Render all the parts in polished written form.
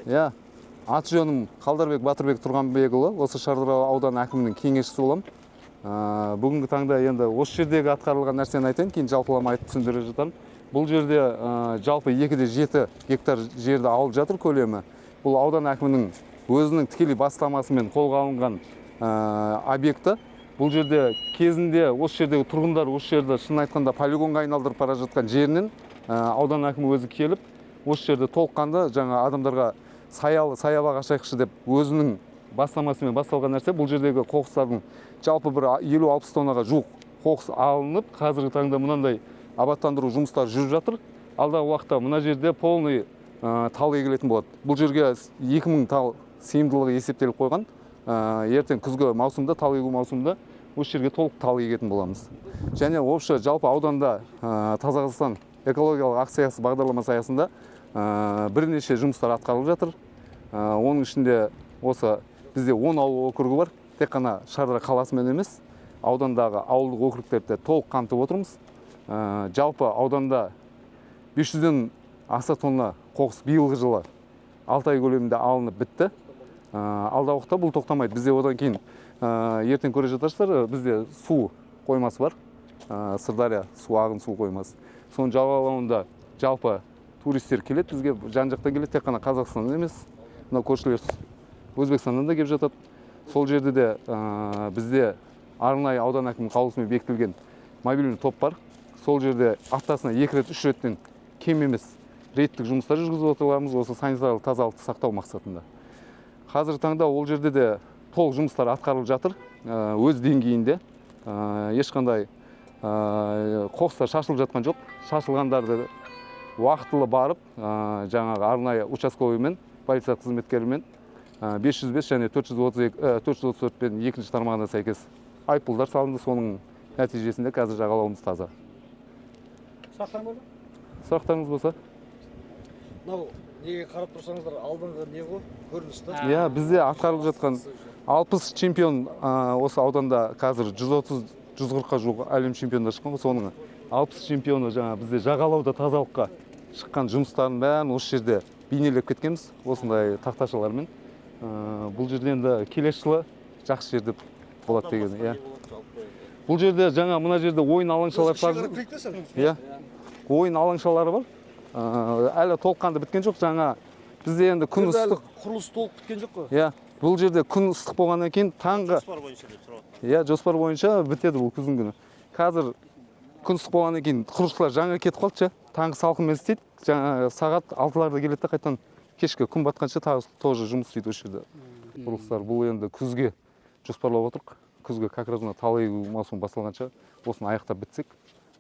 Иә, аты жөнім Қалдарбек Батырбек Тұрғанбекұлы, осы Шардара ауданы әкімінің кеңесшісі боламын. Бүгінгі таңда енді осы жердегі атқарылған нәрсені айтайын, кейін жалпылама айтып түсіндіре жатармын. Бұл жерде жалпы 2,7 гектар жерді алып жатыр көлемі. Бұл аудан әкімінің өзінің тікелей бастамасымен қолға алынған объекті. Бұл жерде кезінде осы жердегі тұрғындар осы жерді шын айтқанда полигонға айналдырып бара жатқан жерінен аудан әкімі өзі келіп, осы жерде толыққанды жаңа адамдарға саябақ ашайықшы деп өзінің бастамасымен басталған нәрсе. Бұл жердегі қоқыстардың жалпы бір 50-60 тоннаға жуық қоқыс алынып, қазіргі таңда мынандай абаттандыру жұмыстары жүріп жатыр. Алдағы уақытта мына жерде полный тал егілетін болады. Бұл жерге 2000 тал сыйымдылығы есептеліп қойған. Ертең күзгі маусымда, тал егу маусымында осы жерге толық тал егетін боламыз. Және общий жалпы ауданда Таза Қазақстан экологиялық акциясы бағдарламасы аясында бірнеше жұмыстар атқарылып жатыр. Оның ішінде осы бізде 10 ауыл округі бар. Тек қана Шардара қаласымен емес, аудандағы ауылдық округтерді толық қамтып отырмыз. Жалпы ауданда 500-ден аса тонна қоқыс биылғы жылы 6 ай көлемінде алынып бітті. Алдағы уақытта бұл тоқтамайды. Бізде одан кейін ертең көре жатарсыздар, бізде су қоймасы бар. Сырдария су ағын су қоймасы. Соның жағалауында жалпы туристер келеді, бізге жан-жақтан келеді, тек қана Қазақстаннан емес, мына көршілер Өзбекстаннан да келіп жатады. Сол жерде де бізде арнайы аудан әкімінің қаулысымен бекітілген мобильный топ бар. Сол жерде аптасына 2 рет, 3 реттен кем емес рейдтік жұмыстар жүргізіп отырамыз, осы санитарлық тазалықты сақтау мақсатында. Қазіргі таңда ол жерде де толық жұмыстар атқарылып жатыр, өз деңгейінде. Ешқандай қоқыстар шашылып жатқан жоқ. Шашылғандарды уақытылы барып, жаңағы арнайы участковыймен, полиция қызметкерімен 505 және 434 пен екінші тармағына сәйкес айыппұлдар салынды. Соның нәтижесінде қазір жағалауымыз таза. Сұрақтарыңыз болса? Мынау неге қарап тұрсаңыздар, алдыңғы не ғой? Көріністі? Иә, бізде атқарылып жатқан 60 чемпион осы ауданда қазір 130-140-қа жуық әлем чемпиондар шыққан. Соның 60 чемпионы жаңа бізде жағалауда тазалыққа шыққан жұмыстарын бәрін осы жерде бейнелеп кеткенбіз, осындай тақташалармен. Бұл жерде енді келесі жылы жақсы жер деп болады деген. Бұл жерде жаңа мына жерде ойын алаңшалары бар. Иә. Ойын алаңшалары бар. Әлі толыққанды біткен жоқ. Жаңа бізде енді күн ыстық. Құрылыс толық біткен жоқ қой? Иә. Бұл жерде күн ыстық болғаннан кейін таңғы жоспар бойынша бітеді бұл күздің күні. Қазір күн ыстық болғаннан кейін құрылысшылар жаңа кетіп қалды, таңғы салқынмен істейді. Жаңа сағат 6-ларда келеді, қайтадан кешке күн батқанша тоже жұмыс істейді осы жерде. Құрылыстар бұл енді күзге жоспарлап отырық. Күзге как раз тал егу маусымы басталғанша осыны аяқтап бітсек,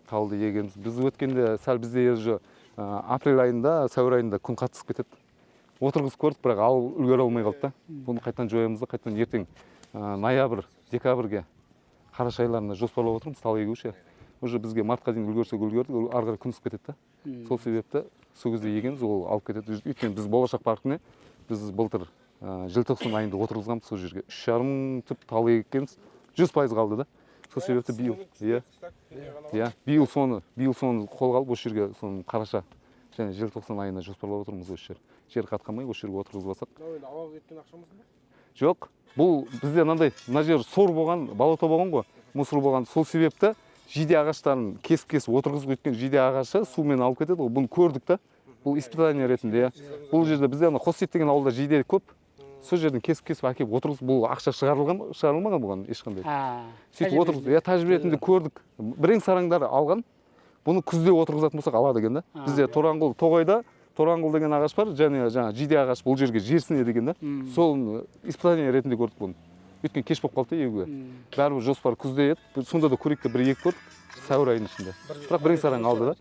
талды егеміз. Біз өткенде сәл бізде апрель айында, сәуір айында күн қатысып кетеді. Отырғыз көрдік, бірақ үлгере алмай қалды. Бұны қайтадан жоямыз да, қайтадан ертең ноябрь, декабрьге қараша айларына жоспарлап отырмыз тал егу. Уже бізге мартқа дейін үлгердік, ары қарай күн ысып кетеді. Сол себепті сол кезде егеміз, ол алып кетеді. Өйткені біз болашақ паркіне біз былтыр желтоқсан айында отырғызғанбыз сол жерге. 3,5 түп тал егеміз, 100% қалды да. Сол себепті биыл соны қолға алып осы жерге қараша және желтоқсан айына жоспарлап отырмыз осы жер. Жер қатқанмай осы жерге отырғызып алсақ. Ауаға кеткен ақшамыз ба? Жоқ, бұл бізде мына жер сор болған, болото болған ғой, мусор болған. Сол себепті жиде ағаштарын кесіп отырғызып өткен жиде ағашы сумен алып кетеді. Бұны көрдік та. Бұл испытание ретінде. Бұл жерде бізде Қоссет деген ауылда жиде көп. Сол жерден кесіп әкеп отырғызып, бұл ақша шығарылмаған бұған ешқандай. Сөйтіп отырғызып, тәжірибе ретінде көрдік. Бірең-сараңдары алған. Бұны күзде отырғызатын болсақ алады екен да. Бізде Тораңғыл, Тоғайда Тораңғыл деген ағаш бар, және жиде ағаш бұл жерге жерсіне деген да. Сол испытание ретінде көрдік бұны. Өткен кеш болып қалды егуге. Бәрібір жоспар күзде еді. Сонда да көрейік те бір егіп көрдік. Сәуір айының ішінде. Бірақ бірең-сараң алды да.